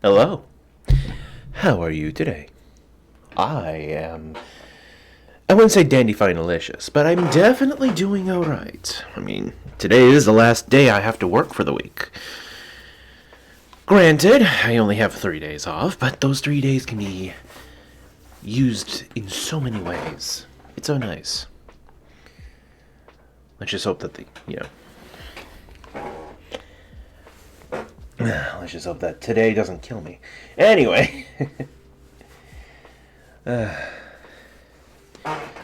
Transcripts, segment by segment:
Hello. How are you today? I wouldn't say dandy-fine-delicious, but I'm definitely doing alright. I mean, today is the last day I have to work for the week. Granted, I only have 3 days off, but those 3 days can be used in so many ways. It's so nice. Let's just hope that let's just hope that today doesn't kill me. Anyway.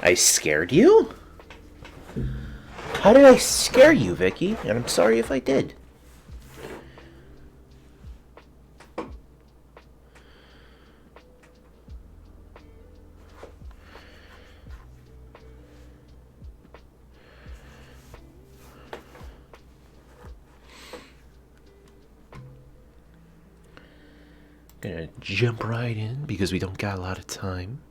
I scared you? How did I scare you, Vicky? And I'm sorry if I did. Gonna jump right in because we don't got a lot of time.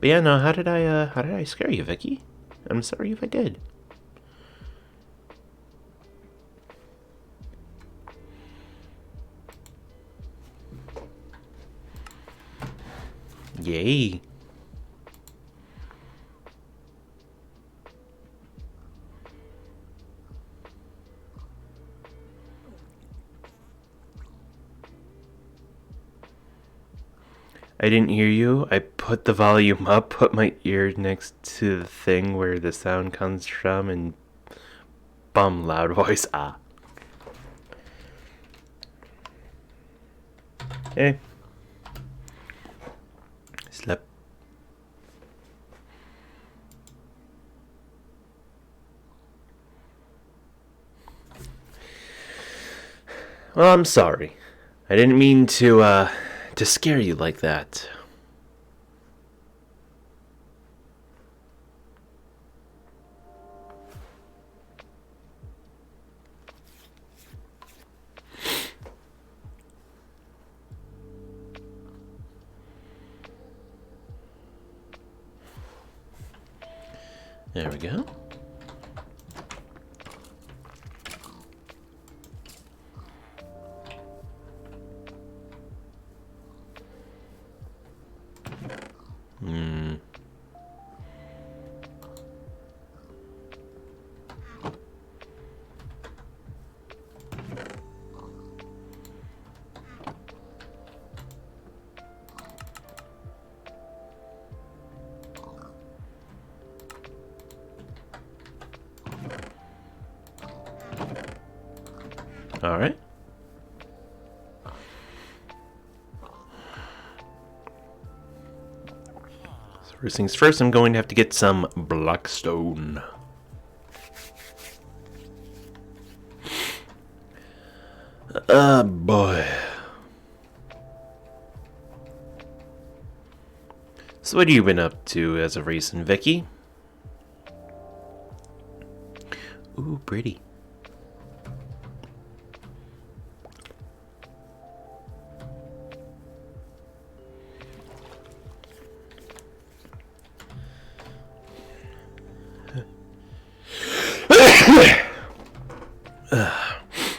But yeah, no, how did I scare you, Vicky? I'm sorry if I did. Yay. I didn't hear you. I put the volume up, put my ear next to the thing where the sound comes from, and bum, loud voice. Ah. Hey. Slept. Well, I'm sorry. I didn't mean to scare you like that. There we go. All right. So first things first, I'm going to have to get some blackstone. Boy. So what have you been up to as of recent, Vicky? Ooh, pretty.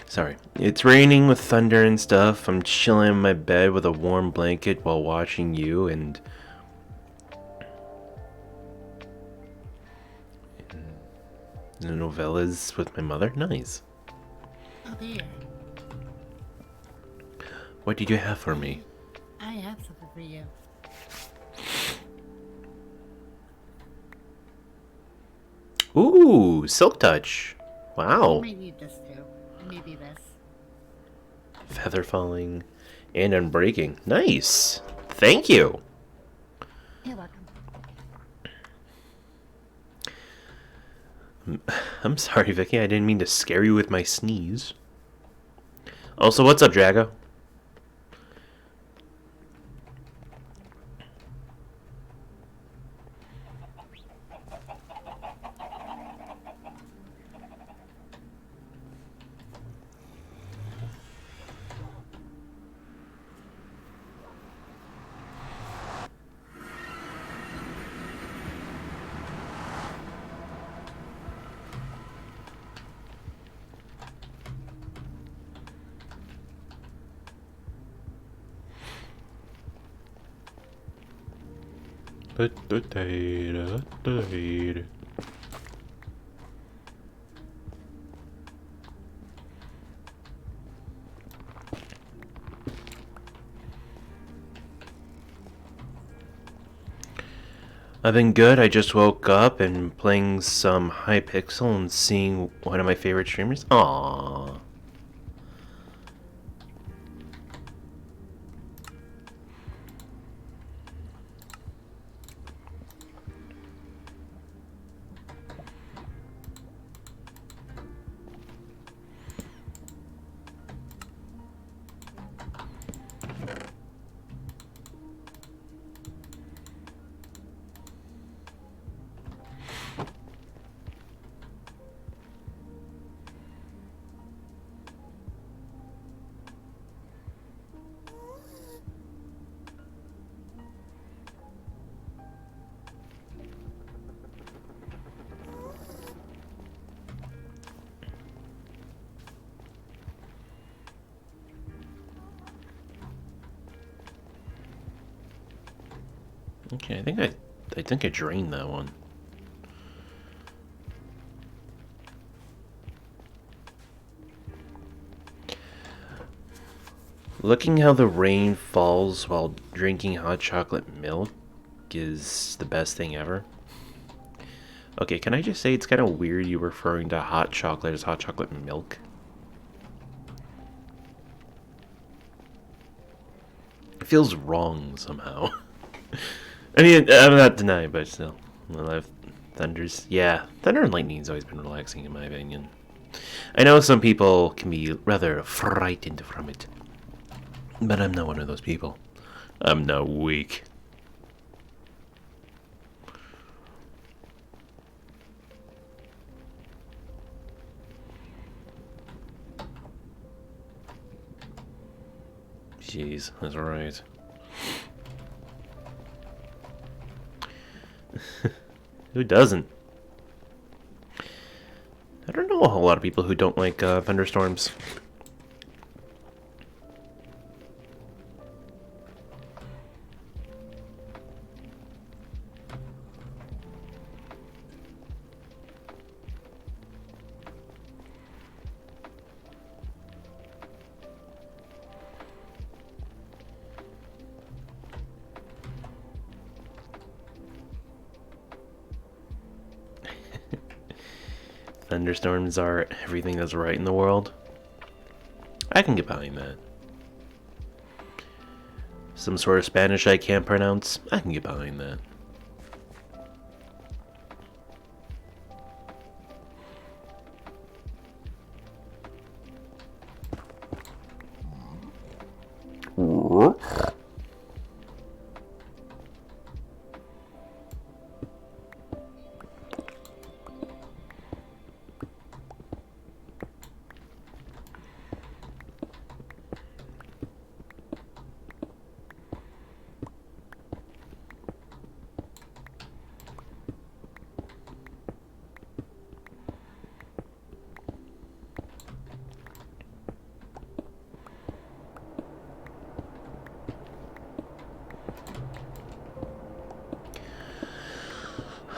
Sorry. It's raining with thunder and stuff. I'm chilling in my bed with a warm blanket while watching you and the novellas with my mother. Nice. Oh, there. What did you have for me? I have something for you. Ooh, Silk Touch. Wow. You might need this too. Maybe this. Feather falling and unbreaking. Nice. Thank you. You're welcome. I'm sorry, Vicky. I didn't mean to scare you with my sneeze. Also, what's up, Jago? I've been good. I just woke up and playing some Hypixel and seeing one of my favorite streamers. Aww. Okay, I think I drained that one. Looking how the rain falls while drinking hot chocolate milk is the best thing ever. Okay, can I just say it's kind of weird you referring to hot chocolate as hot chocolate milk? It feels wrong somehow. I mean, I'm not denying, but still. Thunders. Yeah, Thunder and Lightning's always been relaxing in my opinion. I know some people can be rather frightened from it, but I'm not one of those people. I'm not weak. Jeez, that's right. Who doesn't? I don't know a whole lot of people who don't like thunderstorms. Thunderstorms are everything that's right in the world. I can get behind that. Some sort of Spanish I can't pronounce. I can get behind that.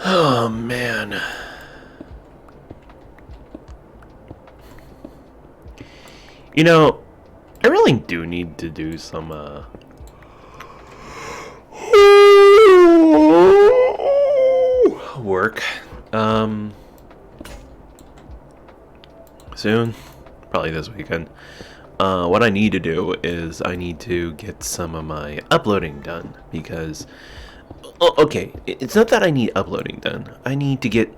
Oh man. You know, I really do need to do some work. Soon. Probably this weekend. What I need to do is I need to get some of my uploading done because okay, it's not that I need uploading done. I need to get.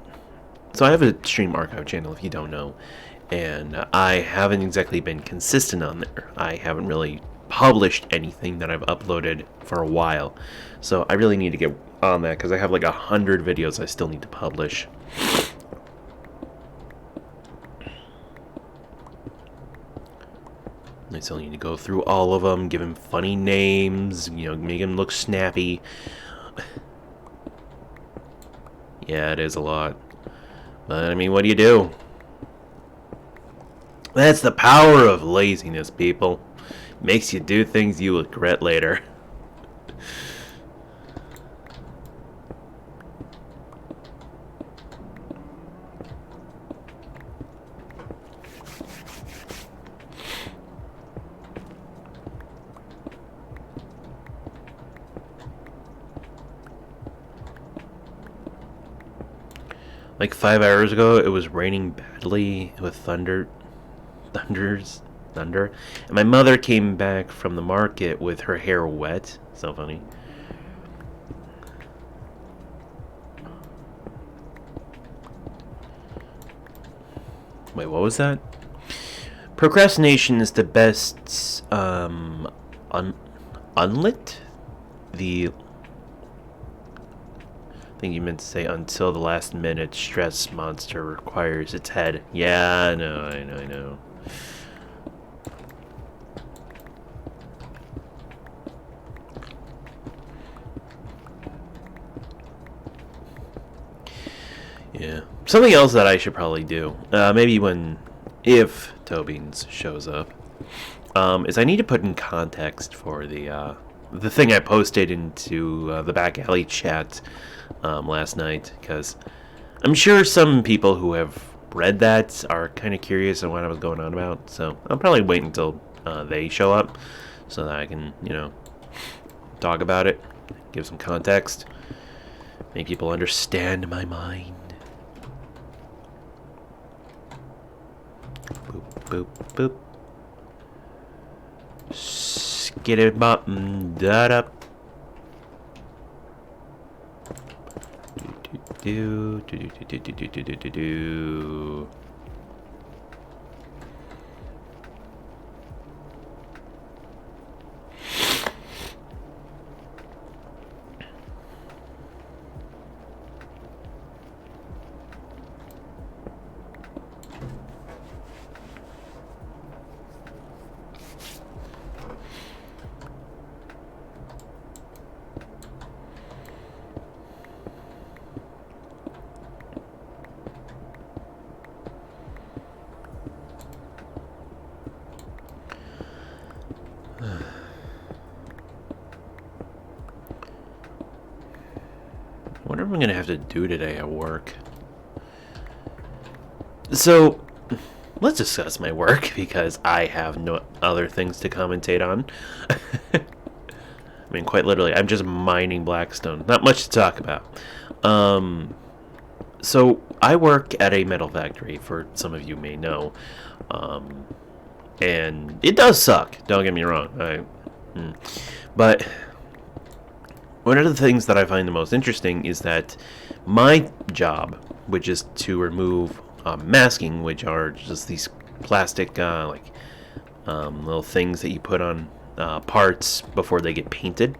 So I have a stream archive channel, if you don't know, and I haven't exactly been consistent on there. I haven't really published anything that I've uploaded for a while, so I really need to get on that because I have like 100 videos I still need to publish. I still need to go through all of them, give him funny names, you know, make him look snappy. Yeah, it is a lot. But, I mean, what do you do? That's the power of laziness, people. Makes you do things you regret later. Like 5 hours ago, it was raining badly with thunder, and my mother came back from the market with her hair wet. So funny. Wait, what was that? Procrastination is the best, unlit? The I think you meant to say until the last minute stress monster requires its head. Yeah, I know. Yeah. Something else that I should probably do, maybe if Tobin's shows up, is I need to put in context for the thing I posted into the back alley chat last night, because I'm sure some people who have read that are kind of curious on what I was going on about, so I'll probably wait until they show up so that I can, you know, talk about it, give some context, make people understand my mind. Boop, boop, boop. Skitty bop, da da. Do. What am I gonna have to do today at work? So, let's discuss my work because I have no other things to commentate on. I mean, quite literally, I'm just mining Blackstone. Not much to talk about. So I work at a metal factory, for some of you may know, and it does suck. Don't get me wrong. But one of the things that I find the most interesting is that my job, which is to remove masking, which are just these plastic little things that you put on parts before they get painted.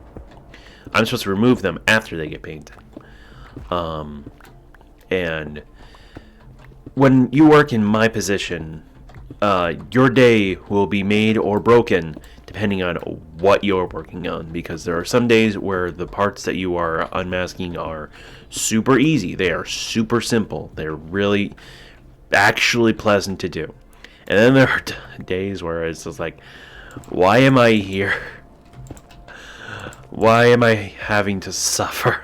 I'm supposed to remove them after they get painted. And when you work in my position, your day will be made or broken depending on what you're working on, because there are some days where the parts that you are unmasking are super easy. They are super simple. They're really actually pleasant to do. And then there are days where it's just like, why am I here? Why am I having to suffer?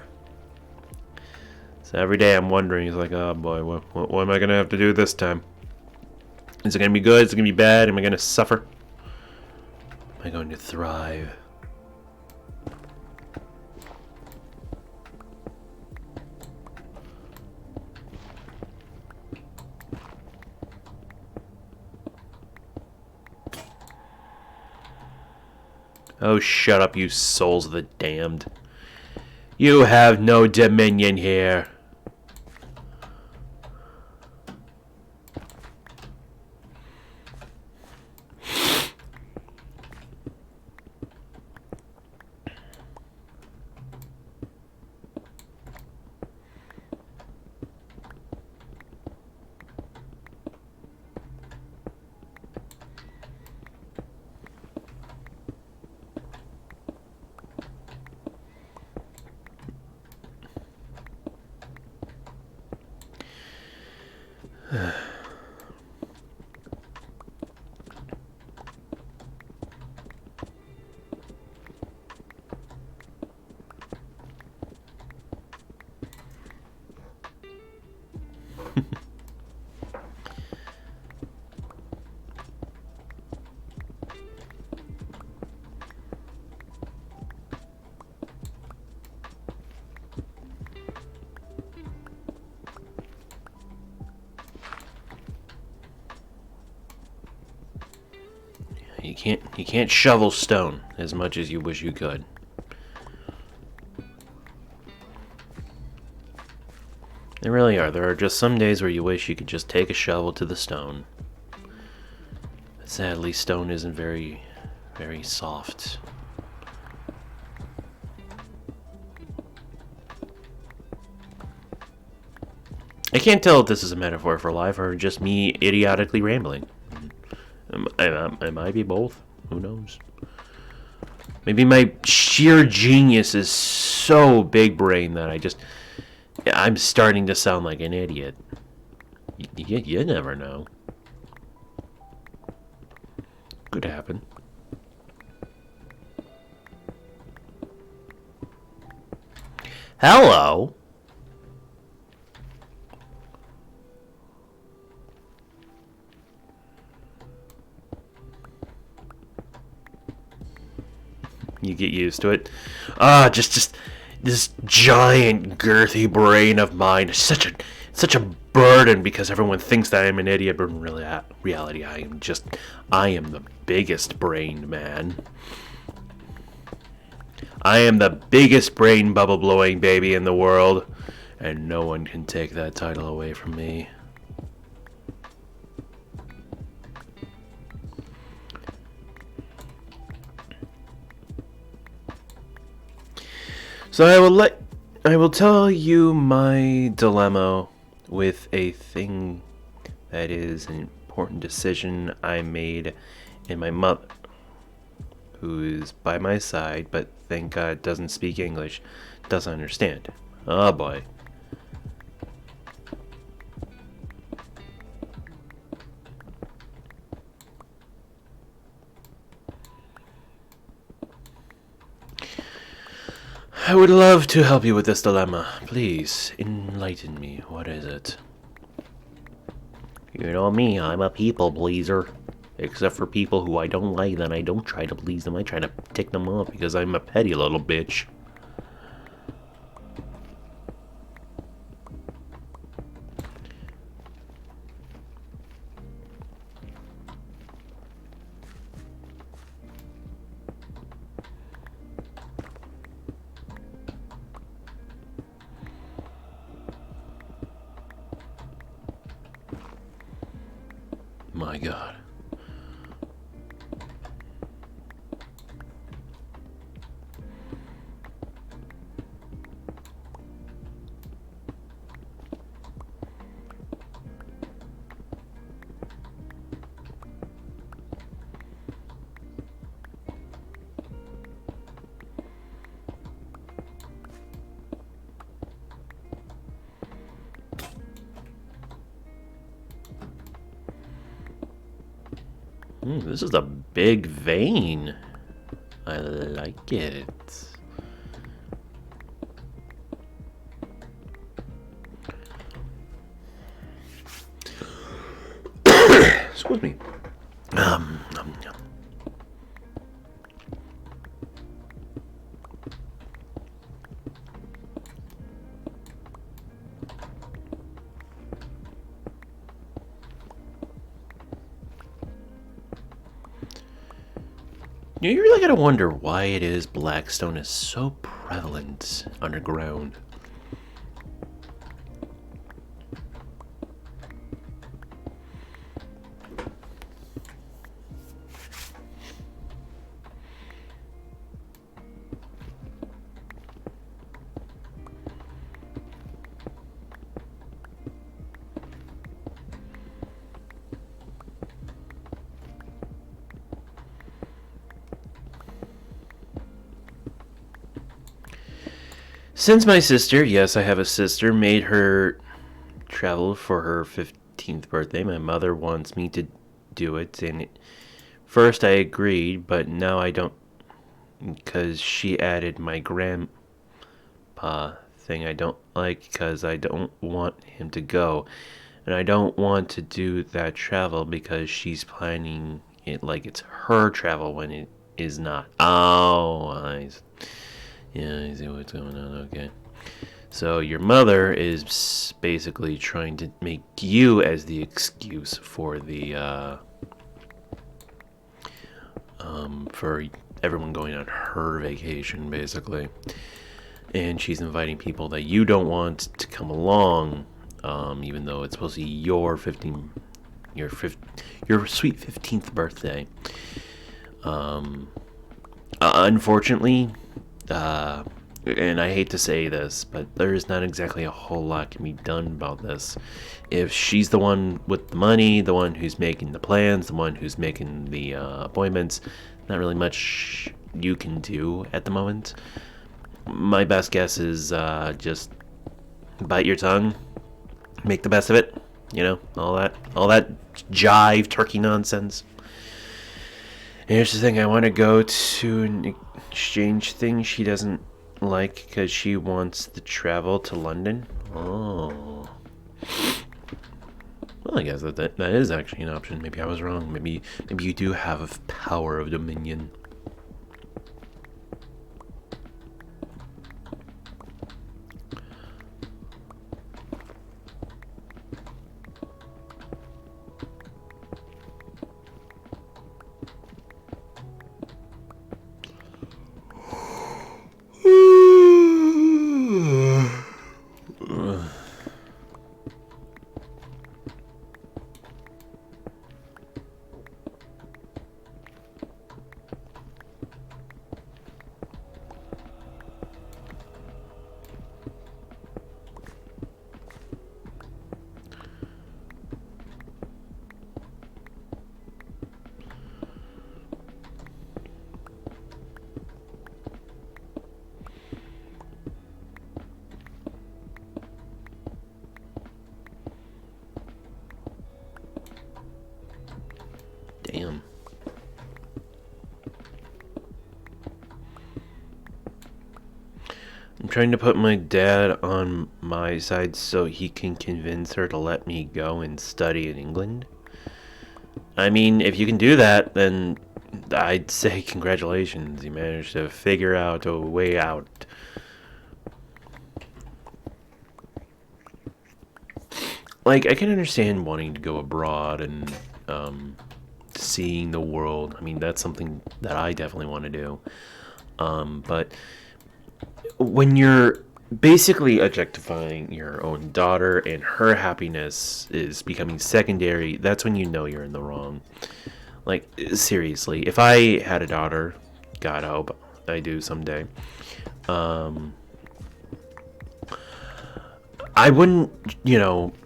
So every day I'm wondering, it's like, oh boy, what am I going to have to do this time? Is it going to be good? Is it going to be bad? Am I going to suffer? Am I going to thrive? Oh, shut up, you souls of the damned. You have no dominion here. You can't shovel stone as much as you wish you could. There really are. There are just some days where you wish you could just take a shovel to the stone. But sadly, stone isn't very soft. I can't tell if this is a metaphor for life or just me idiotically rambling. It might be both. Who knows? Maybe my sheer genius is so big brain that I'm starting to sound like an idiot. You never know. Could happen. Hello? You get used to it. Just this giant girthy brain of mine is such a burden because everyone thinks that I'm an idiot, but in reality I am the biggest brained man. I am the biggest brain bubble blowing baby in the world, and no one can take that title away from me. So I will tell you my dilemma with a thing that is an important decision I made, and my mother, who is by my side but thank God doesn't speak English, doesn't understand. Oh boy. I would love to help you with this dilemma. Please, enlighten me. What is it? You know me, I'm a people pleaser. Except for people who I don't like, then I don't try to please them. I try to tick them off because I'm a petty little bitch. My God. This is a big vein. I like it. Excuse me. You really gotta wonder why it is Blackstone is so prevalent underground. Since my sister, yes, I have a sister, made her travel for her 15th birthday. My mother wants me to do it, and first I agreed, but now I don't, because she added my grandpa thing I don't like, because I don't want him to go. And I don't want to do that travel because she's planning it like it's her travel when it is not. Oh, yeah, I see what's going on. Okay. So your mother is basically trying to make you as the excuse for the for everyone going on her vacation, basically. And she's inviting people that you don't want to come along, even though it's supposed to be your your sweet 15th birthday. Unfortunately, and I hate to say this, but there is not exactly a whole lot can be done about this. If she's the one with the money, the one who's making the plans, the one who's making the appointments, not really much you can do at the moment. My best guess is just bite your tongue, make the best of it. You know, all that jive turkey nonsense. And here's the thing: I want to go to an exchange thing she doesn't like because she wants to travel to London. Oh, well, I guess that is actually an option. Maybe I was wrong. Maybe you do have a power of dominion. Damn. I'm trying to put my dad on my side so he can convince her to let me go and study in England. I mean, if you can do that, then I'd say congratulations. You managed to figure out a way out. Like, I can understand wanting to go abroad and seeing the world. I mean, that's something that I definitely want to do. But when you're basically objectifying your own daughter and her happiness is becoming secondary, that's when you know you're in the wrong. Like, seriously, if I had a daughter, God, I hope I do someday, I wouldn't,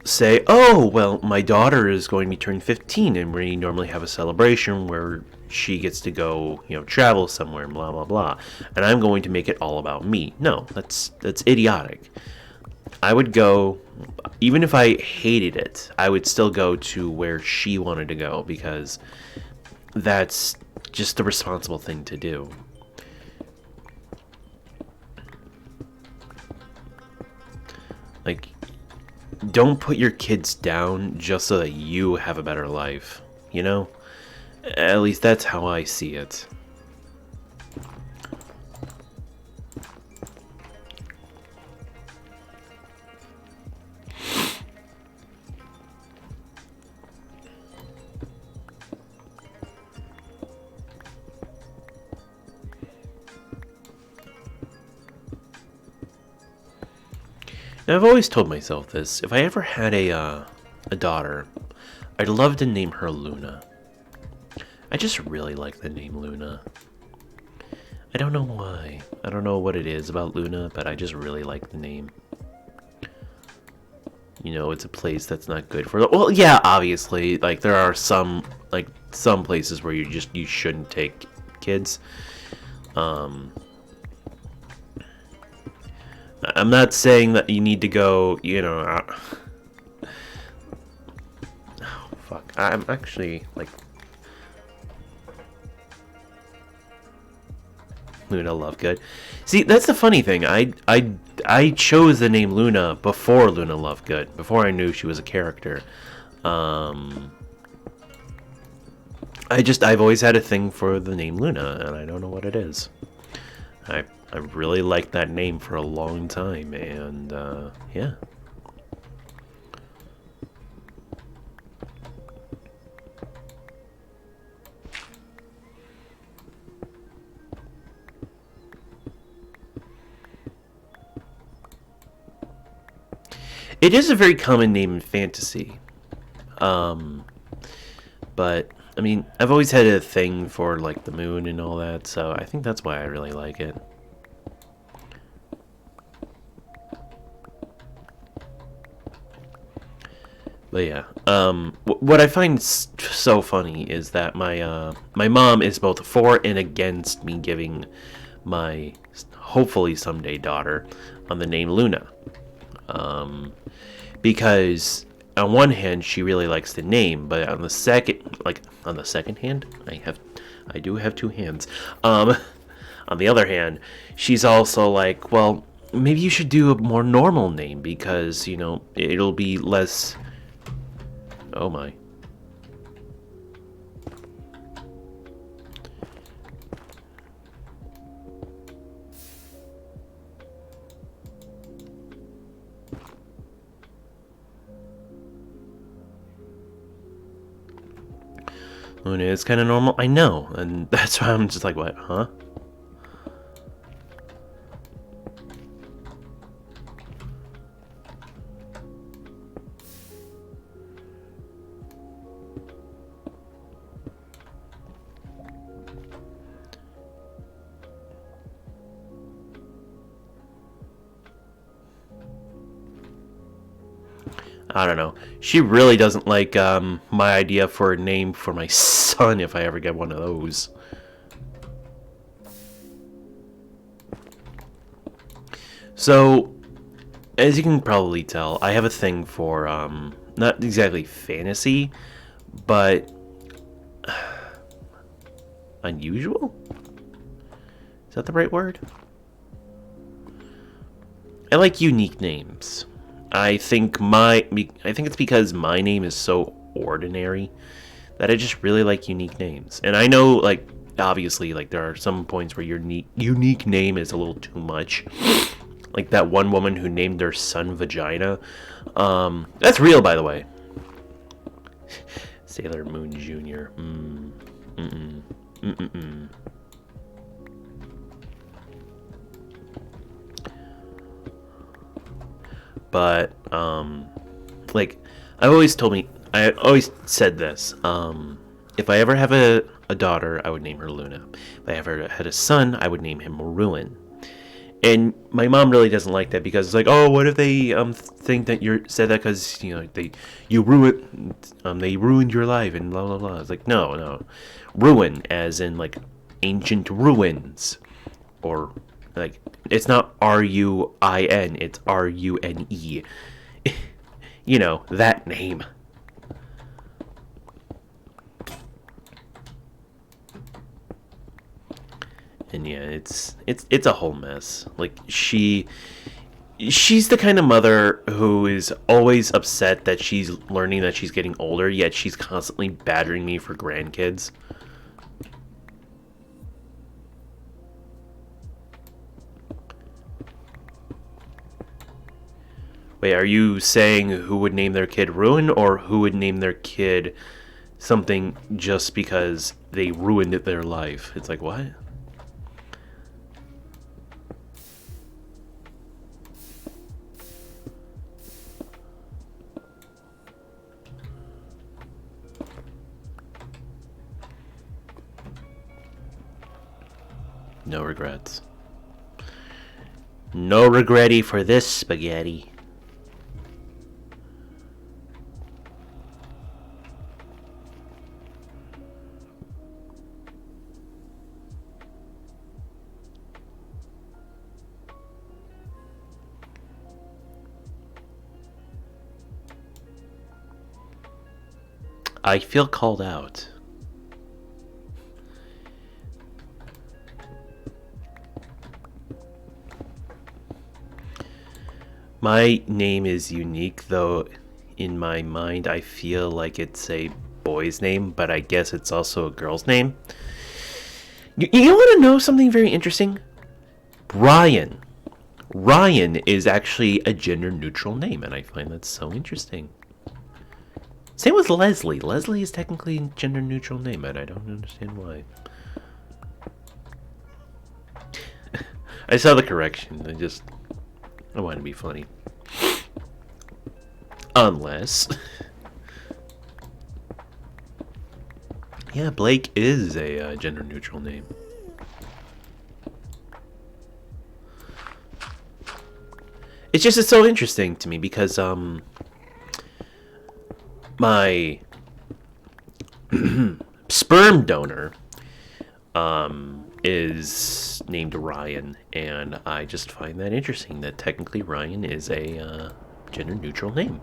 say, oh, well, my daughter is going to be turning 15 and we normally have a celebration where she gets to go, travel somewhere and blah, blah, blah. And I'm going to make it all about me. No, that's idiotic. I would go, even if I hated it, I would still go to where she wanted to go because that's just the responsible thing to do. Like, don't put your kids down just so that you have a better life, At least that's how I see it. Now, I've always told myself this. If I ever had a daughter, I'd love to name her Luna. I just really like the name Luna. I don't know why. I don't know what it is about Luna, but I just really like the name. It's a place that's not good for... Well, yeah, obviously. Like, there are some places where you shouldn't take kids. I'm not saying that you need to go, I'm actually like Luna Lovegood. See, that's the funny thing. I chose the name Luna before Luna Lovegood, before I knew she was a character. Um, I've always had a thing for the name Luna, and I don't know what it is. I really liked that name for a long time, and yeah. It is a very common name in fantasy. Um, but I mean, I've always had a thing for like the moon and all that, so I think that's why I really like it. But yeah, what I find so funny is that my mom is both for and against me giving my hopefully someday daughter on the name Luna. Because on one hand she really likes the name, but on the second hand, I do have two hands. On the other hand, she's also like, well, maybe you should do a more normal name because, you know, it'll be less. Oh my. Luna is kind of normal. I know, and that's why I'm just like, what, huh? I don't know. She really doesn't like my idea for a name for my son if I ever get one of those. So, as you can probably tell, I have a thing for not exactly fantasy, but unusual? Is that the right word? I like unique names. I think it's because my name is so ordinary that I just really like unique names. And I know, like, obviously, like, there are some points where your unique name is a little too much. Like that one woman who named their son Vagina. That's real, by the way. Sailor Moon Jr. But like I always said this. If I ever have a daughter, I would name her Luna. If I ever had a son, I would name him Ruin. And my mom really doesn't like that because it's like, oh, what if they think that you said that because you know they ruined your life and blah blah blah. It's like no, ruin as in like ancient ruins, or like it's not RUIN, it's RUNE. You know that name. And yeah, it's a whole mess. Like she's the kind of mother who is always upset that she's learning that she's getting older, yet she's constantly badgering me for grandkids. Wait, are you saying who would name their kid Ruin, or who would name their kid something just because they ruined their life? It's like, what? No regrets. No regretty for this spaghetti. I feel called out. My name is unique, though in my mind I feel like it's a boy's name, but I guess it's also a girl's name. You want to know something very interesting? Ryan. Ryan is actually a gender neutral name, and I find that so interesting. Same with Leslie. Leslie is technically a gender neutral name, and I don't understand why. I saw the correction. I wanted to be funny. Unless. Yeah, Blake is a gender neutral name. It's so interesting to me because my sperm donor is named Ryan, and I just find that interesting that technically Ryan is a gender neutral name.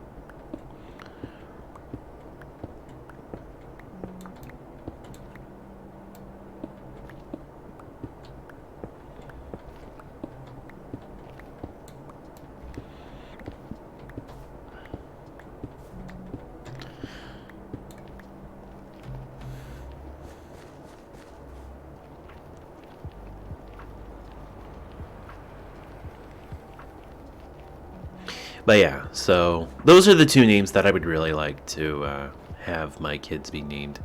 But yeah, so those are the two names that I would really like to have my kids be named,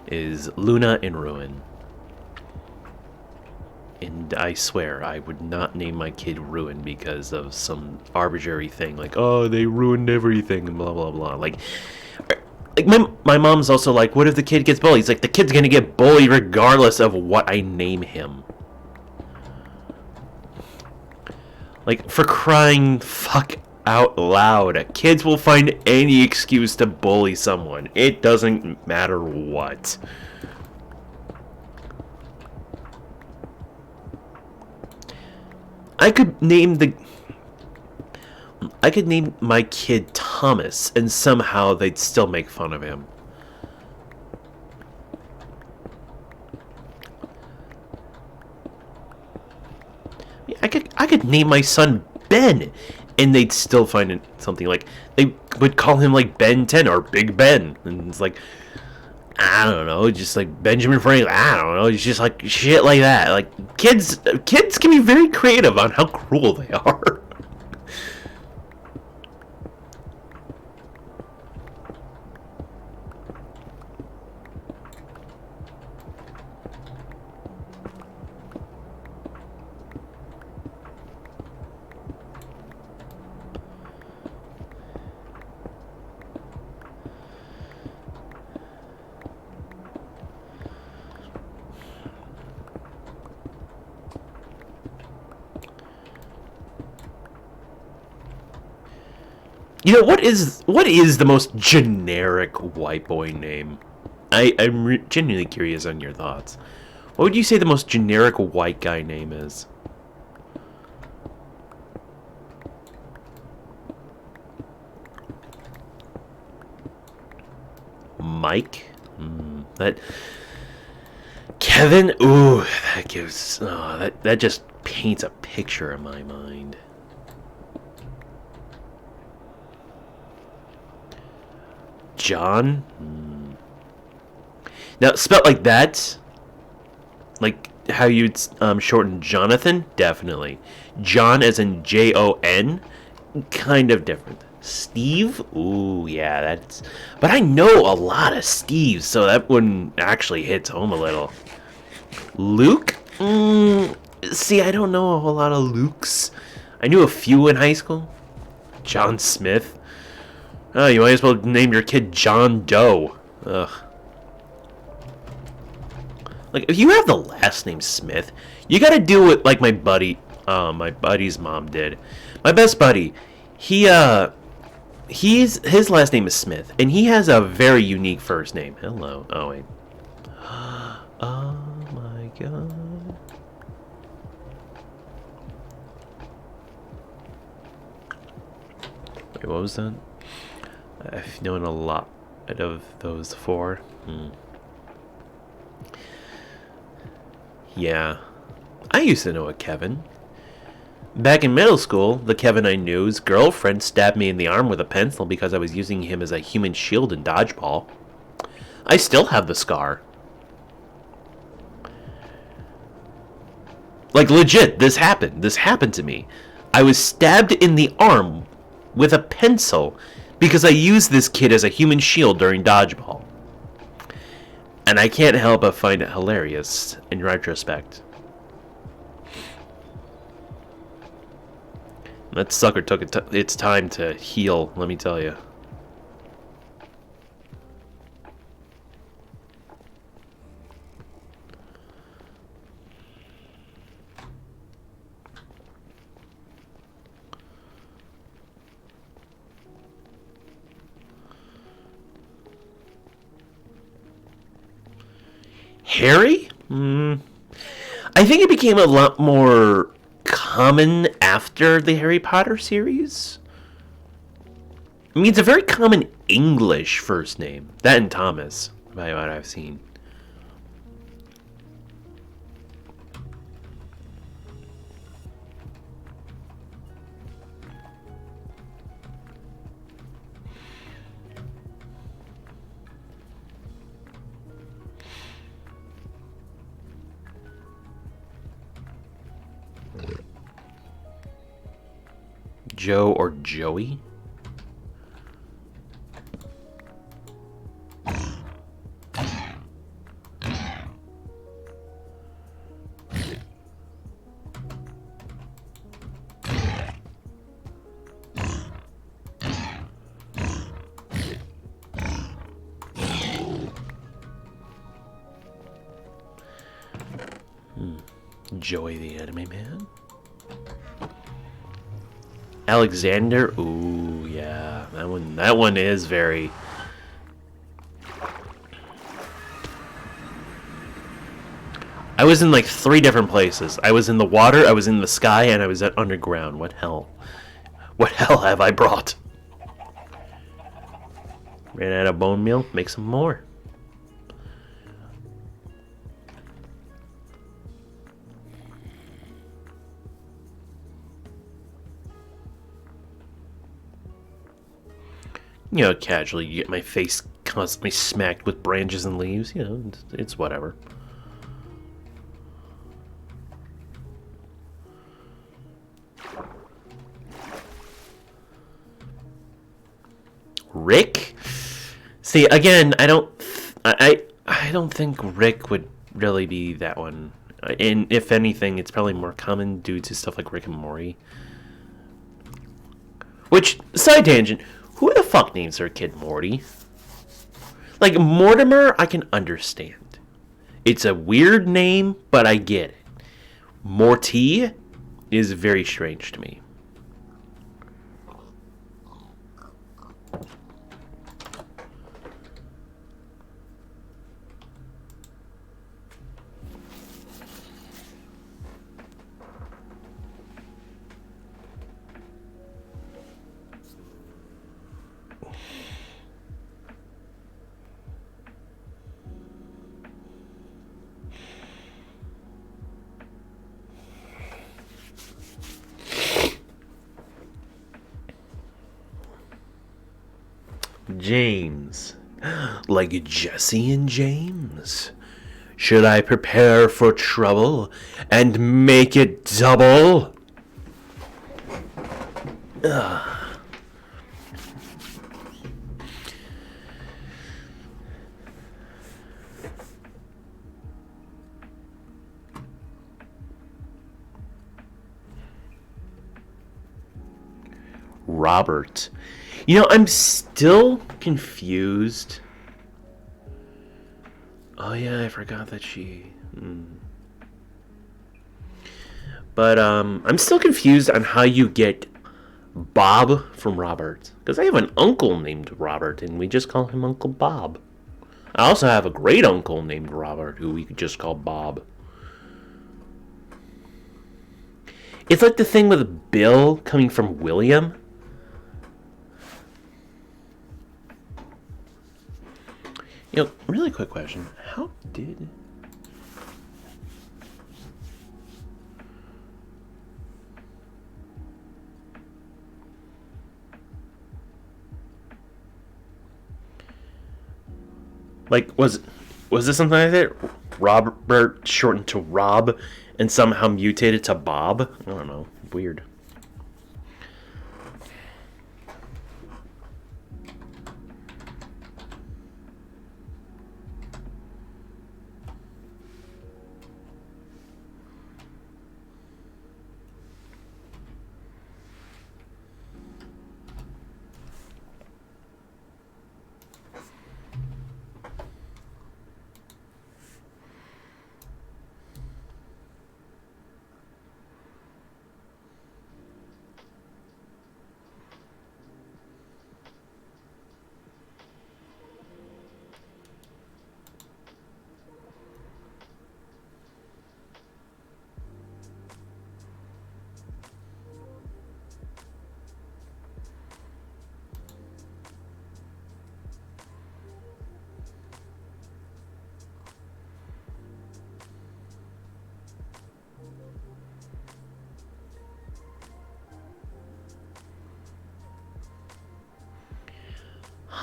is Luna and Ruin. And I swear, I would not name my kid Ruin because of some arbitrary thing, like, oh, they ruined everything, and blah, blah, blah. Like my mom's also like, what if the kid gets bullied? It's like, the kid's gonna get bullied regardless of what I name him. Like, for crying fuck out loud, kids will find any excuse to bully someone. It doesn't matter what. I could name my kid Thomas, and somehow they'd still make fun of him. I could name my son Ben, and they'd still find it something like, they would call him like Ben 10 or Big Ben, and it's like, I don't know, just like Benjamin Franklin. I don't know, it's just like shit like that. Like, kids can be very creative on how cruel they are. You know, what is the most generic white boy name? I'm genuinely curious on your thoughts. What would you say the most generic white guy name is? Mike? That... Kevin? Ooh, that gives... Oh, that just paints a picture in my mind. John? Now, spelled like that, like how you'd shorten Jonathan, definitely. John as in Jon, kind of different. Steve? Ooh, yeah, that's... But I know a lot of Steves, so that one actually hits home a little. Luke? See, I don't know a whole lot of Lukes. I knew a few in high school. John Smith. Oh, you might as well name your kid John Doe. Ugh. Like, if you have the last name Smith, you gotta do what, like, my buddy's mom did. My best buddy, his last name is Smith, and he has a very unique first name. Hello. Oh, wait. Oh, my God. Wait, what was that? I've known a lot out of those four. Yeah. I used to know a Kevin. Back in middle school, the Kevin I knew's girlfriend stabbed me in the arm with a pencil because I was using him as a human shield in dodgeball. I still have the scar. Like, legit, this happened. This happened to me. I was stabbed in the arm with a pencil because I used this kid as a human shield during dodgeball. And I can't help but find it hilarious in retrospect. That sucker took its time to heal, let me tell you. Harry? I think it became a lot more common after the Harry Potter series. I mean, it's a very common English first name. That and Thomas, by what I've seen. Joe or Joey? Joey the Anime Man? Alexander? Ooh, yeah. That one is very... I was in like 3 different places. I was in the water, I was in the sky, and I was at underground. What hell? What hell have I brought? Ran out of bone meal? Make some more. You know, casually you get my face constantly smacked with branches and leaves. You know, it's whatever. Rick? See, again, I don't think Rick would really be that one. And if anything, it's probably more common due to stuff like Rick and Morty. Which, side tangent, who the fuck names their kid Morty? Like, Mortimer, I can understand. It's a weird name, but I get it. Morty is very strange to me. James. Like Jesse and James. Should I prepare for trouble and make it double? Ugh. Robert. You know, I'm still confused. Oh yeah, I forgot that she... But, I'm still confused on how you get Bob from Robert. Because I have an uncle named Robert, and we just call him Uncle Bob. I also have a great uncle named Robert, who we could just call Bob. It's like the thing with Bill coming from William. Really quick question. How did... Like, was this something like that? Robert shortened to Rob and somehow mutated to Bob? I don't know. Weird.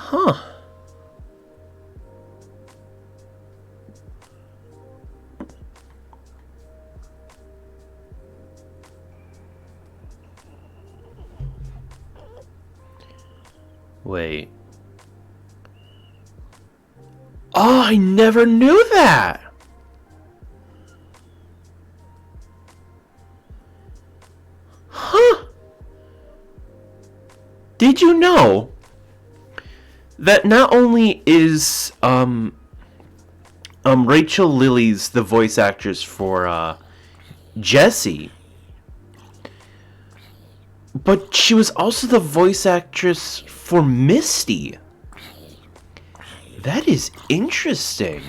Huh. Wait. Oh, I never knew that! Huh? Did you know that not only is Rachel Lilly's the voice actress for Jessie, but she was also the voice actress for Misty. That is interesting.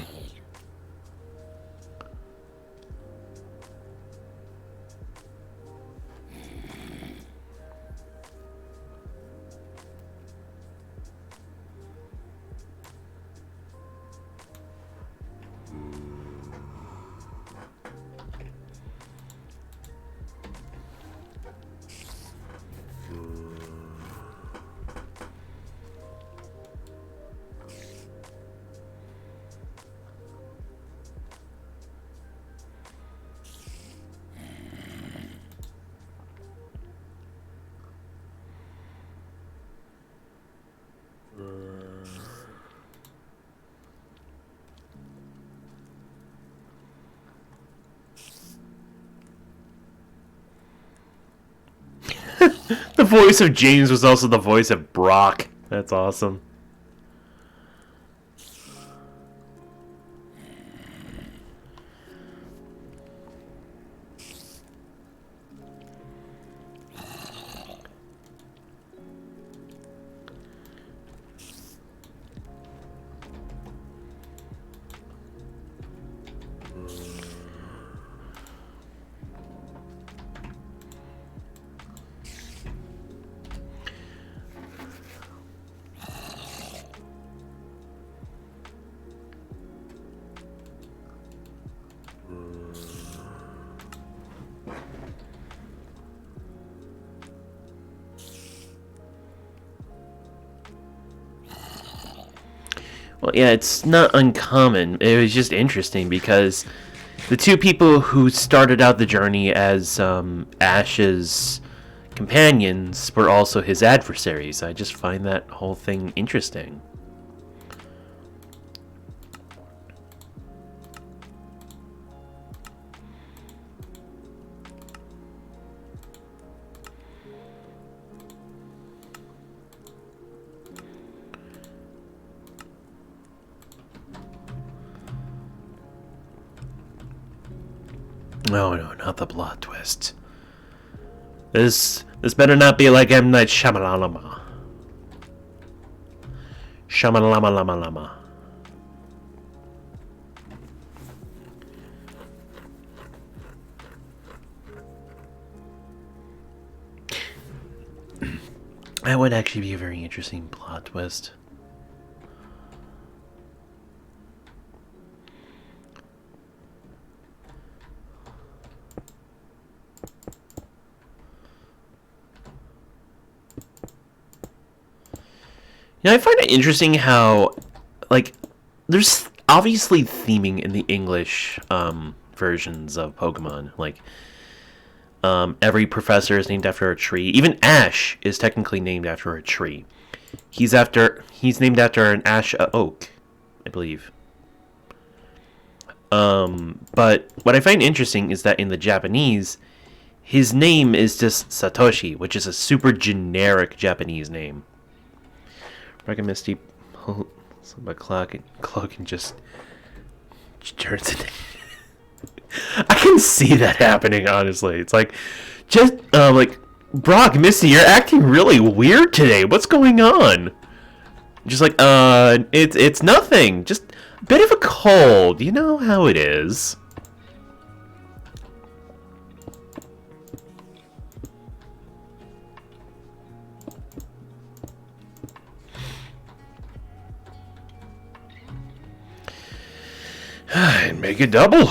The voice of James was also the voice of Brock. That's awesome. Well, yeah, it's not uncommon. It was just interesting because the two people who started out the journey as Ash's companions were also his adversaries. I just find that whole thing interesting. No, no, not the plot twist. This better not be like M. Night Shyamalan. Shyamalama. That would actually be a very interesting plot twist. Yeah, I find it interesting how, like, there's obviously theming in the English versions of Pokemon. Like, every professor is named after a tree. Even Ash is technically named after a tree. He's named after an ash oak, I believe. But what I find interesting is that in the Japanese, his name is just Satoshi, which is a super generic Japanese name. Reckon Misty, my clock and just turns it. I can see that happening. Honestly, it's like just like Brock, Misty, you're acting really weird today. What's going on? Just like it's nothing. Just a bit of a cold. You know how it is. And make it double.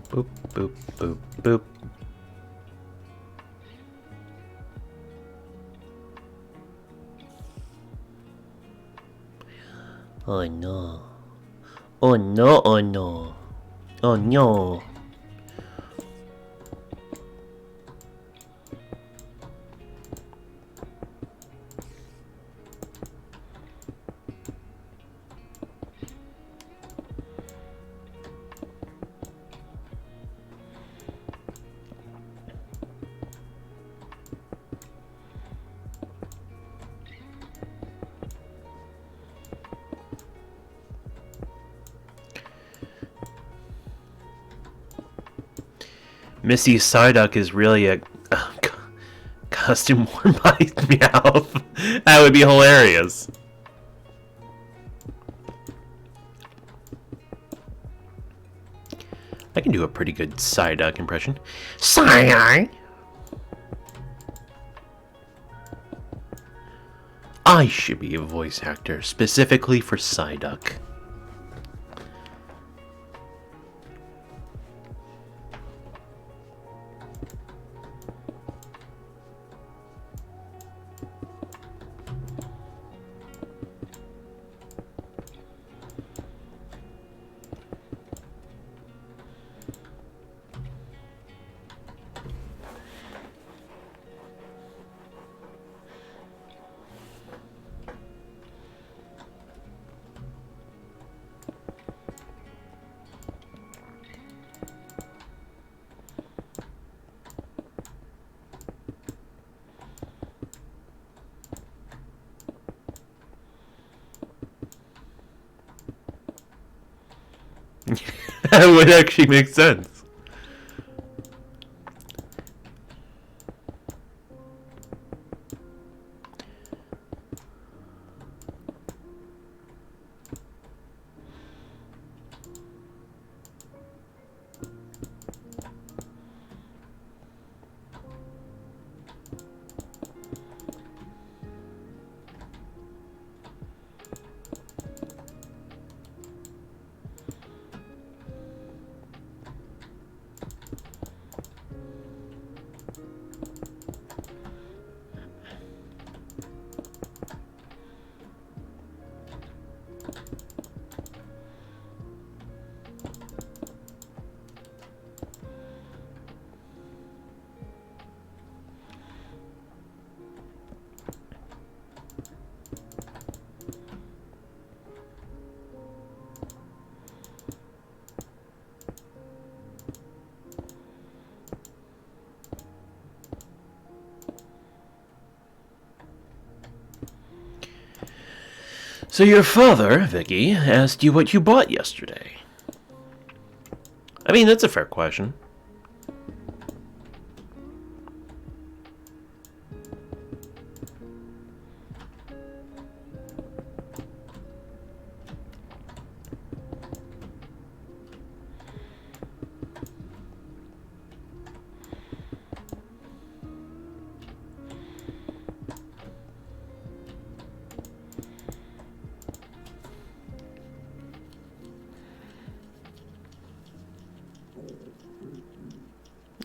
Boop, boop, boop, boop. Oh no. Oh no, oh no. Oh no. Missy's Psyduck is really a costume worn by Meowth. That would be hilarious. I can do a pretty good Psyduck impression. Psy! I should be a voice actor specifically for Psyduck. That would actually make sense. So your father, Vicky, asked you what you bought yesterday. I mean, that's a fair question.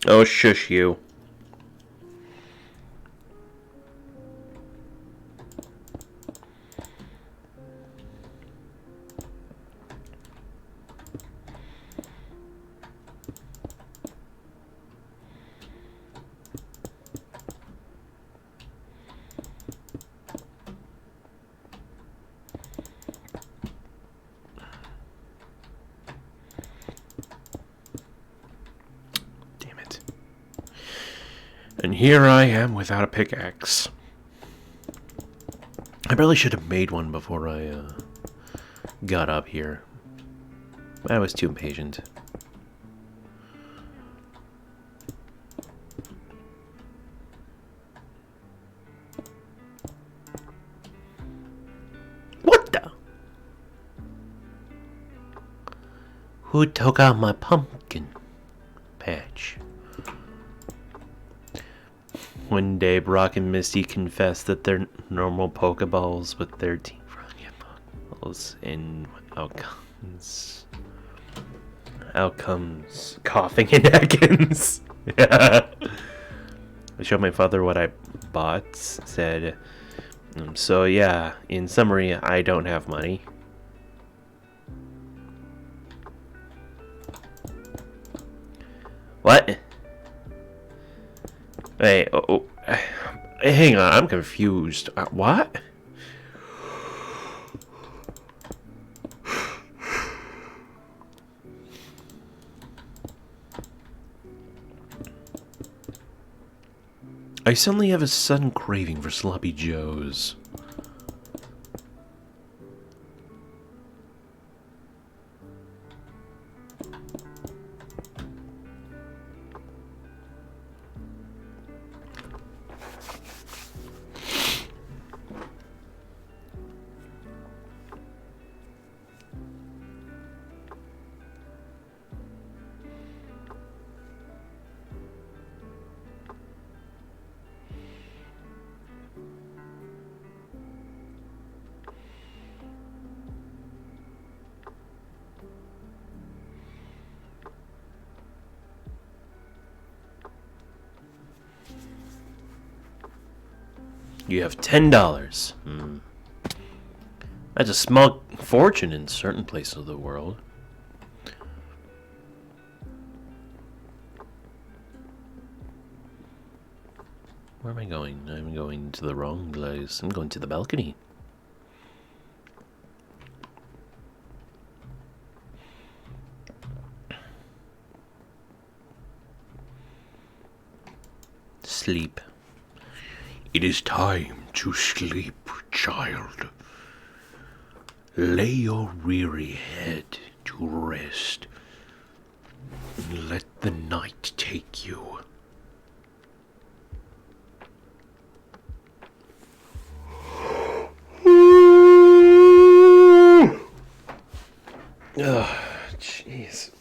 Oh, shush you. And here I am without a pickaxe. I probably should have made one before I got up here. I was too impatient. What the? Who took out my pumpkin patch? One day, Brock and Misty confessed that they're normal Pokeballs with 13 Pokeballs, and outcomes coughing and Ekans. I showed my father what I bought, said, so yeah, in summary, I don't have money. What? Wait, hang on, I'm confused. What? I suddenly have a sudden craving for sloppy joes. You have $10. That's a small fortune in certain places of the world. Where am I going? I'm going to the wrong place. I'm going to the balcony. Sleep. It is time to sleep, child. Lay your weary head to rest. And let the night take you. Oh, jeez.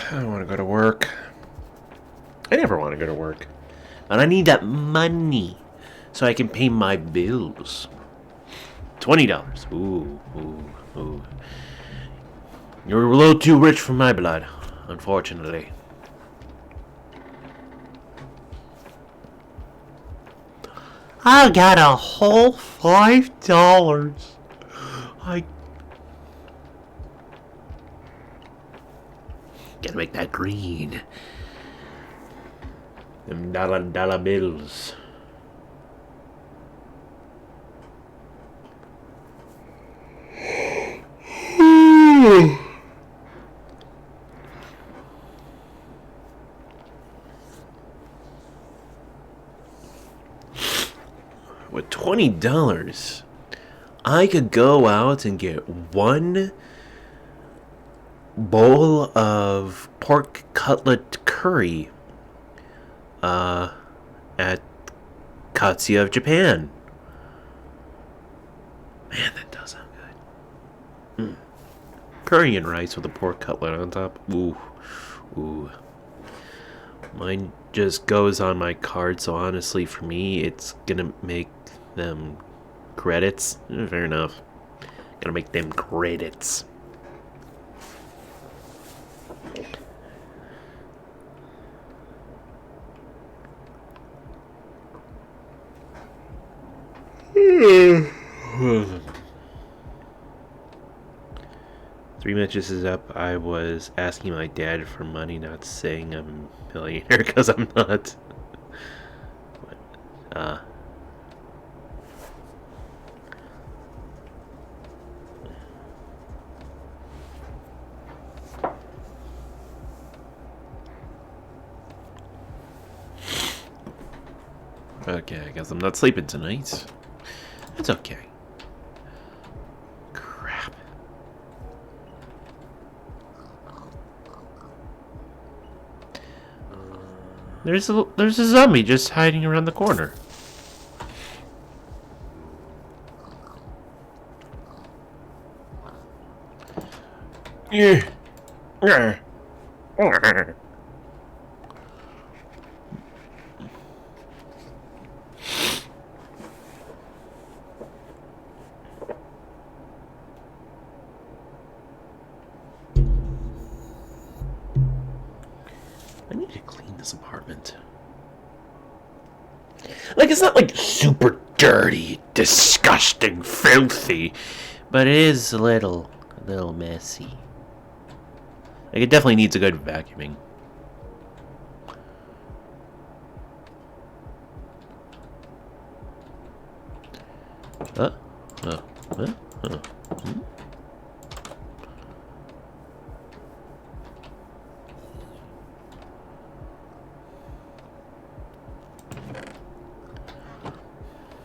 I don't want to go to work. I never want to go to work. And I need that money so I can pay my bills. $20. Ooh. You're a little too rich for my blood, unfortunately. I got a whole $5. I gotta make that green. Them dollar bills. With $20, I could go out and get one bowl of pork cutlet curry at Katsuya of Japan. Man, that does sound good. Curry and rice with a pork cutlet on top. Ooh. Mind just goes on my card. So honestly, for me, it's gonna make them credits. Fair enough. Gonna make them credits. Three matches is up. I was asking my dad for money, not saying I'm a millionaire because I'm not. Uh, okay, I guess I'm not sleeping tonight. It's okay. Crap. There's a zombie just hiding around the corner. Yeah. I need to clean this apartment. Like, it's not like super dirty, disgusting, filthy, but it is a little messy. Like, it definitely needs a good vacuuming. Hmm?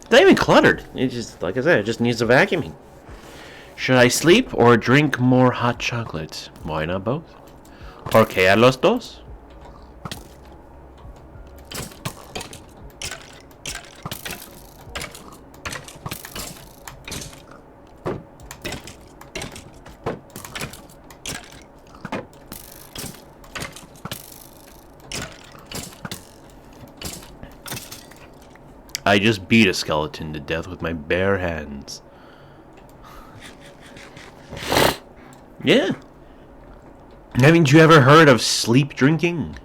It's not even cluttered. It just, like I said, it just needs a vacuuming. Should I sleep or drink more hot chocolate? Why not both? ¿Por qué a los dos? I just beat a skeleton to death with my bare hands. Yeah. Haven't you ever heard of sleep drinking?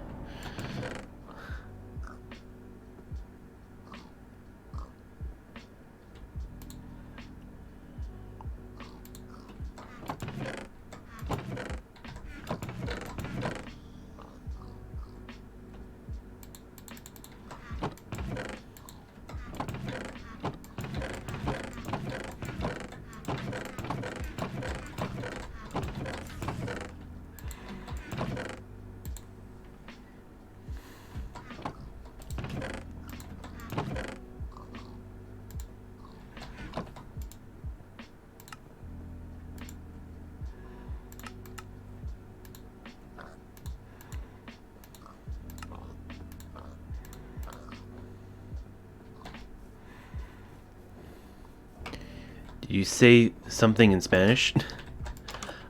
Did you say something in Spanish?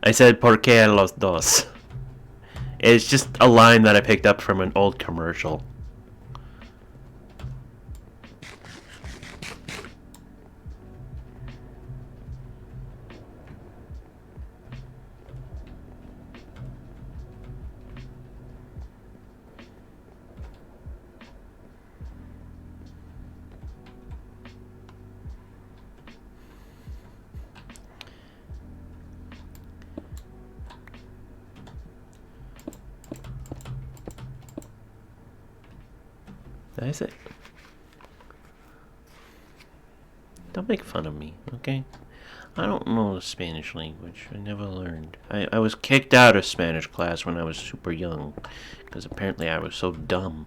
I said "por qué a los dos." It's just a line that I picked up from an old commercial. Did I say? Don't make fun of me, okay? I don't know the Spanish language. I never learned. I was kicked out of Spanish class when I was super young, because apparently I was so dumb.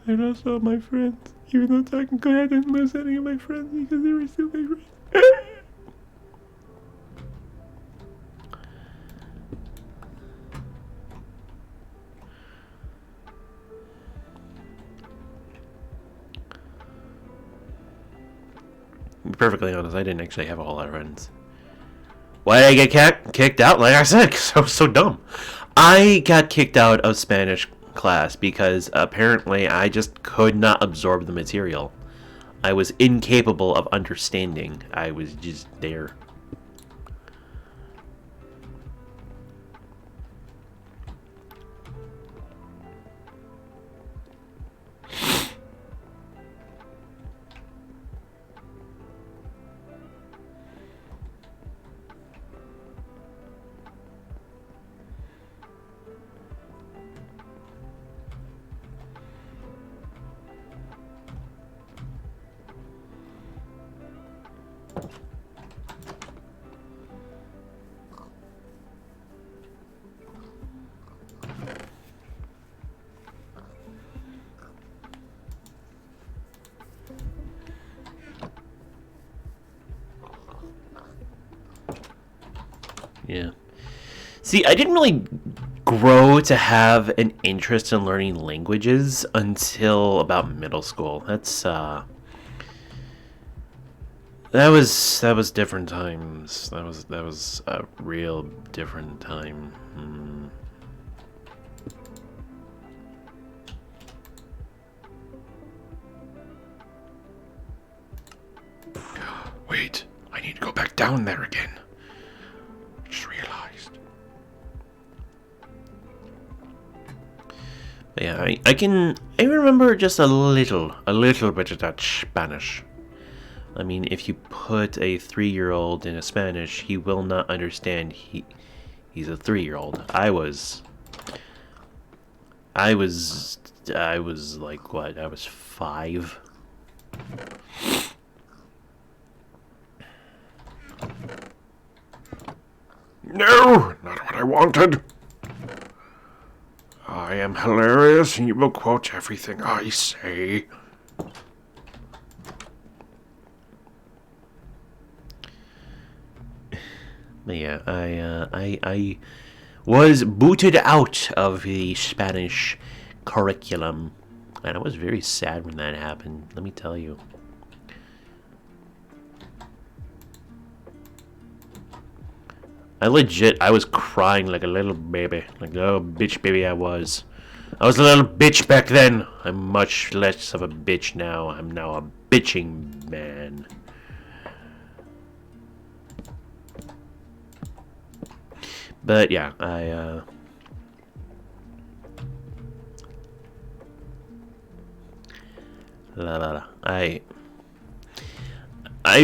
I lost all my friends, even though technically I didn't lose any of my friends because they were still my friends. To be perfectly honest, I didn't actually have a whole lot of friends. Why did I get kicked out? Like I said, 'cause I was so dumb. I got kicked out of Spanish class because apparently I just could not absorb the material. I was incapable of understanding. I was just there. Yeah. See, I didn't really grow to have an interest in learning languages until about middle school. That was different times. That was a real different time. Wait, I need to go back down there again. Just realized. But yeah, I remember just a little bit of that Spanish. I mean, if you put a 3-year-old in a Spanish, he will not understand. He's a 3-year-old. I was like what? I was 5. No, not what I wanted. I am hilarious and you will quote everything I say. But yeah, I was booted out of the Spanish curriculum, and I was very sad when that happened. Let me tell you. I was crying like a little baby, like a little bitch baby I was. I was a little bitch back then. I'm much less of a bitch now. I'm now a bitching man. But yeah, I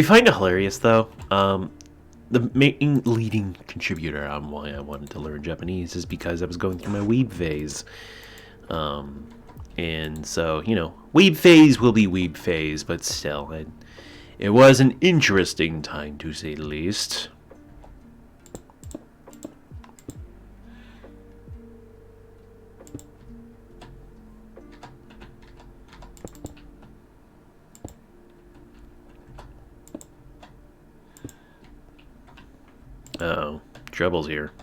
find it hilarious though. The main leading contributor on why I wanted to learn Japanese is because I was going through my weeb phase. And so, weeb phase will be weeb phase, but still, it was an interesting time to say the least. Uh-oh, trouble's here.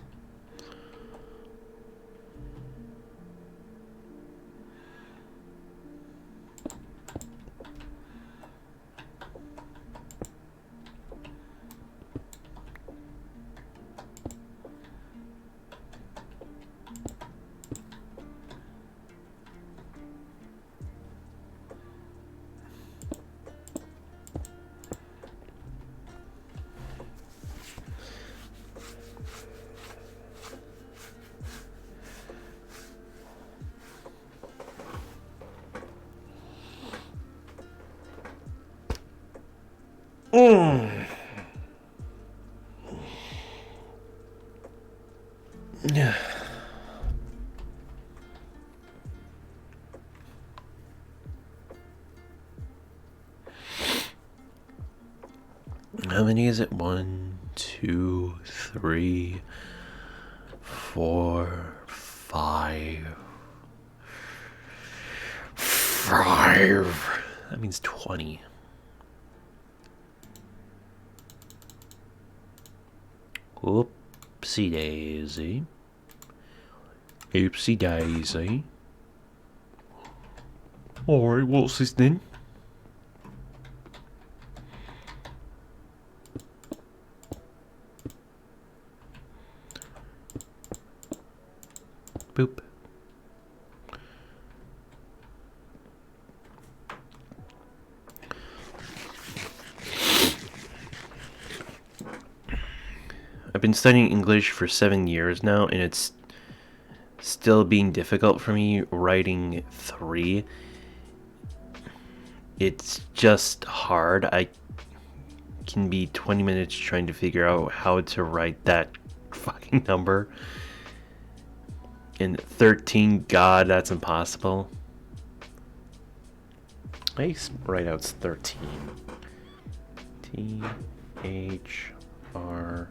Yeah. How many is it? 1, 2, 3, 4, 5. 5. That means 20. Oopsie daisy. Oopsie daisy. Alright, what's this then? I've been studying English for 7 years now, and it's still being difficult for me writing 3. It's just hard. I can be 20 minutes trying to figure out how to write that fucking number. And 13, God, that's impossible. I write out 13. T-H-R...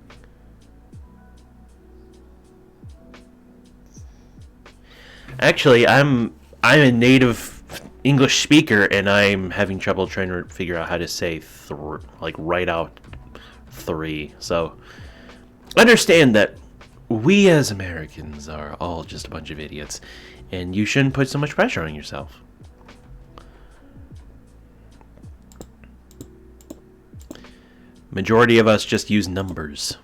Actually, I'm a native English speaker, and I'm having trouble trying to figure out how to say write out 3. So understand that we as Americans are all just a bunch of idiots, and you shouldn't put so much pressure on yourself. Majority of us just use numbers.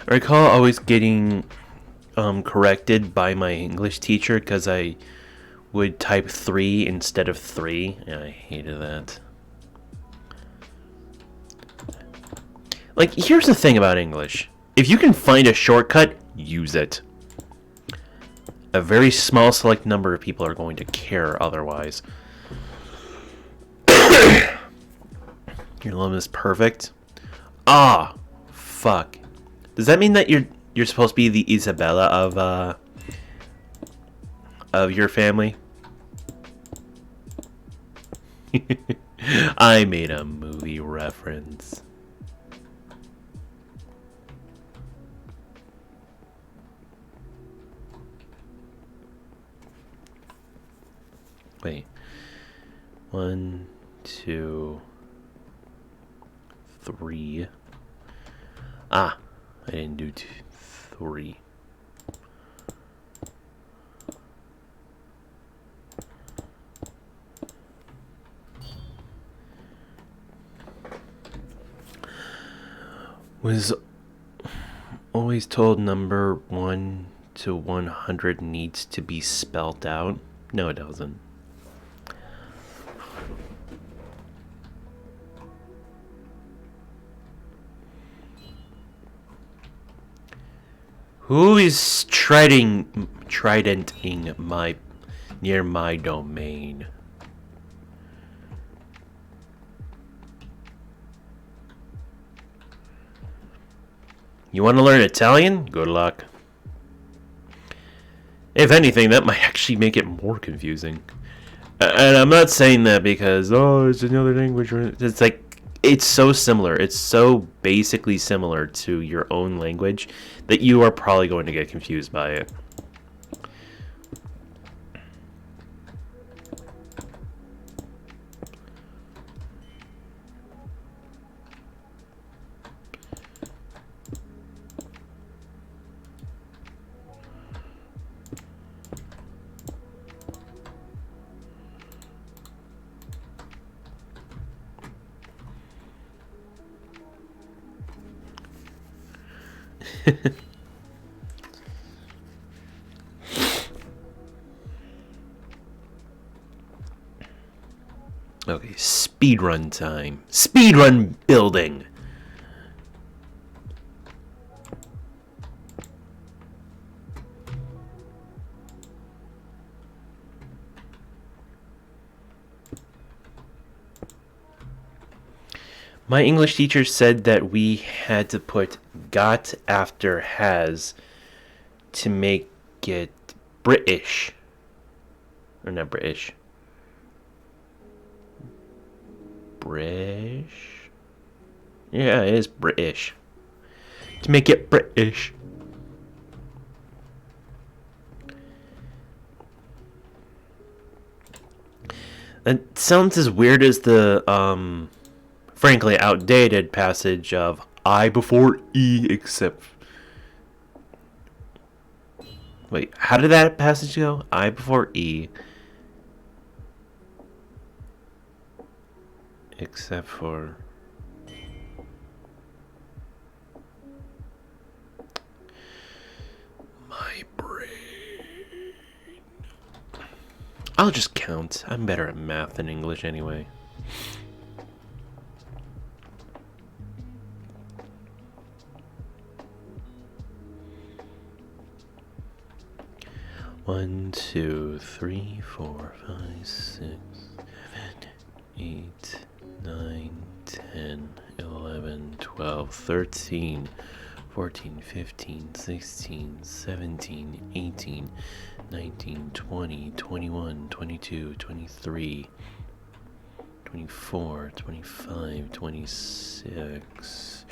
I recall always getting corrected by my English teacher because I would type 3 instead of 3, and I hated that. Like, here's the thing about English. If you can find a shortcut, use it. A very small select number of people are going to care otherwise. Your love is perfect. Ah, fuck. Does that mean that you're supposed to be the Isabella of your family? I made a movie reference. Wait. 1, 2, 3. Ah, I didn't do 3. Was always told number 1 to 100 needs to be spelt out. No, it doesn't. Who is tridenting near my domain? You want to learn Italian? Good luck. If anything, that might actually make it more confusing. And I'm not saying that because, oh, it's another language. It's like, it's so similar. It's so basically similar to your own language that you are probably going to get confused by it. Okay, speedrun time. Speedrun building. My English teacher said that we had to put got after has to make it British. Or not British. British? Yeah, it is British. To make it British. That sounds as weird as the, frankly outdated passage of I before E except... Wait, how did that passage go? I before E. except for my brain. I'll just count. I'm better at math than English anyway. One, 2, 3, 4, 5, 6, 7, 8, 9, 10, 11, 12, 13, 14, 15, 16, 17, 18, 19, 20, 21, 22, 23, 24, 25, 26.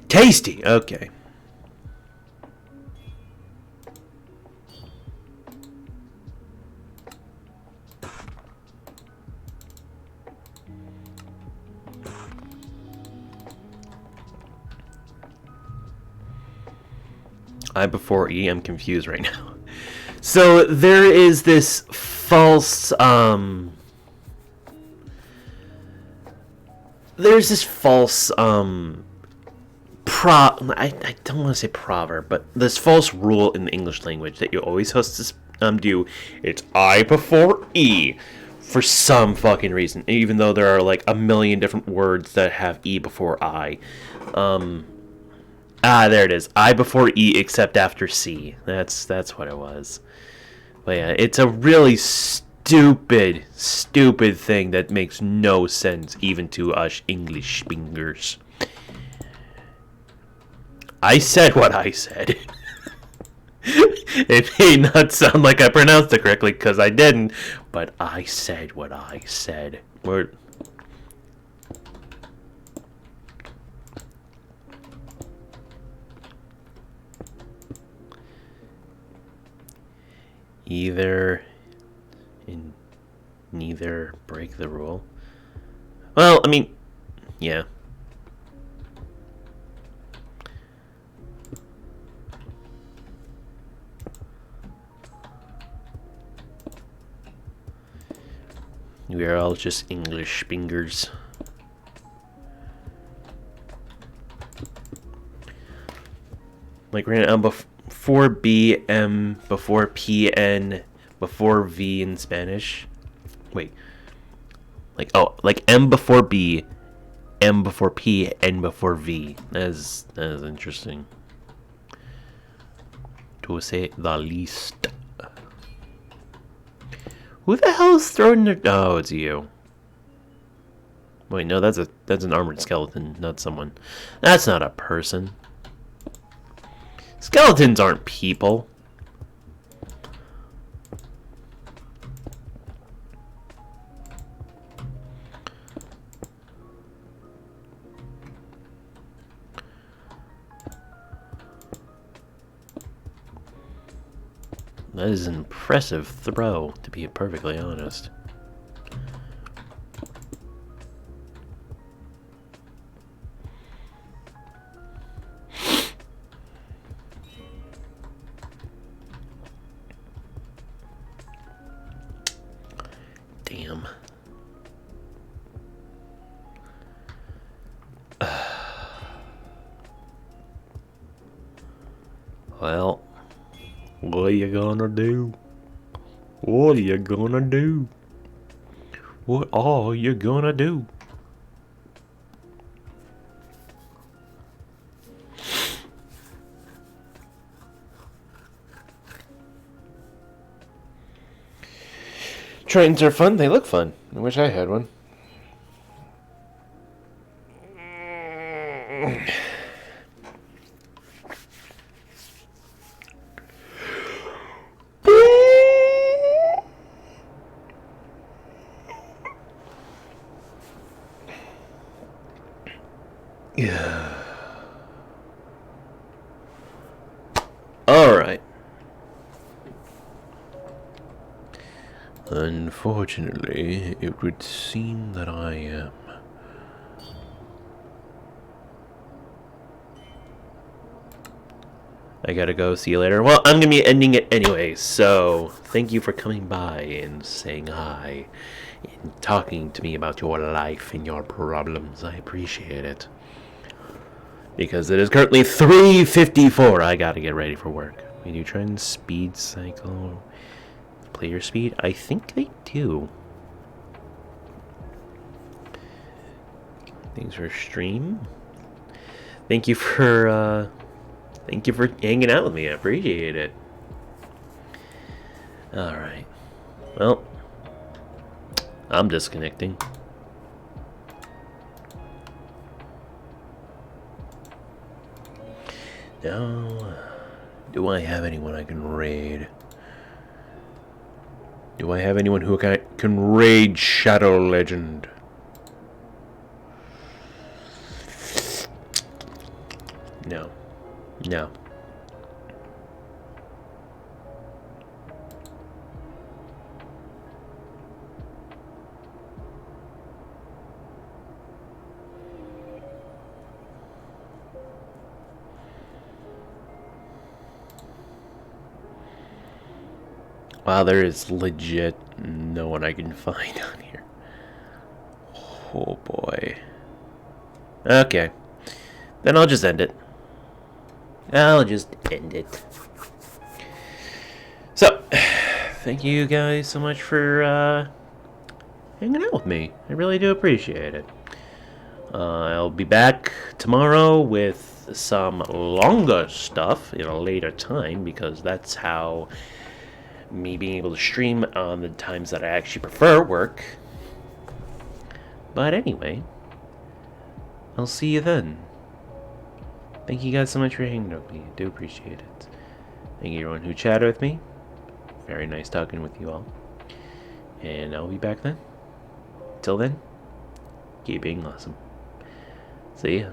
Tasty! Okay. I before E, I'm confused right now. So there is this false, there's this false, I don't want to say proverb, but this false rule in the English language that you always have to do. It's I before E for some fucking reason, even though there are like a million different words that have E before I. There it is. I before E except after C. That's what it was. But yeah, it's a really stupid thing that makes no sense even to us English speakers. I said what I said. It may not sound like I pronounced it correctly because I didn't, but I said what I said. Neither break the rule. Well, I mean, yeah. We are all just English fingers. Like right now, before B, M, before P, N, before V in Spanish. Wait. Like, oh, like M before B, M before P, N before V. That is interesting. To say the least. Who the hell is throwing their... Oh, it's you. Wait, no, that's an armored skeleton, not someone. That's not a person. Skeletons aren't people. That is an impressive throw, to be perfectly honest. Damn. Well, what are you gonna do? What are you gonna do? What are you gonna do? Trains are fun. They look fun. I wish I had one. Yeah. All right. Unfortunately, it would seem that I am. I gotta go. See you later. Well, I'm gonna be ending it anyway, so thank you for coming by and saying hi and talking to me about your life and your problems. I appreciate it. Because it is currently 3:54. I gotta get ready for work. We do try and speed cycle player speed. I think they do. Thanks for stream. Thank you for hanging out with me. I appreciate it. Alright. Well, I'm disconnecting. Now, do I have anyone I can raid? Do I have anyone who can raid Shadow Legend? No. No. Wow, there is legit no one I can find on here. Oh boy. Okay. Then I'll just end it. So, thank you guys so much for hanging out with me. I really do appreciate it. I'll be back tomorrow with some longer stuff in a later time because that's how me being able to stream on the times that I actually prefer work. But anyway, I'll see you then. Thank you guys so much for hanging out with me. I do appreciate it. Thank you everyone who chatted with me. Very nice talking with you all. And I'll be back then. Till then, keep being awesome. See ya.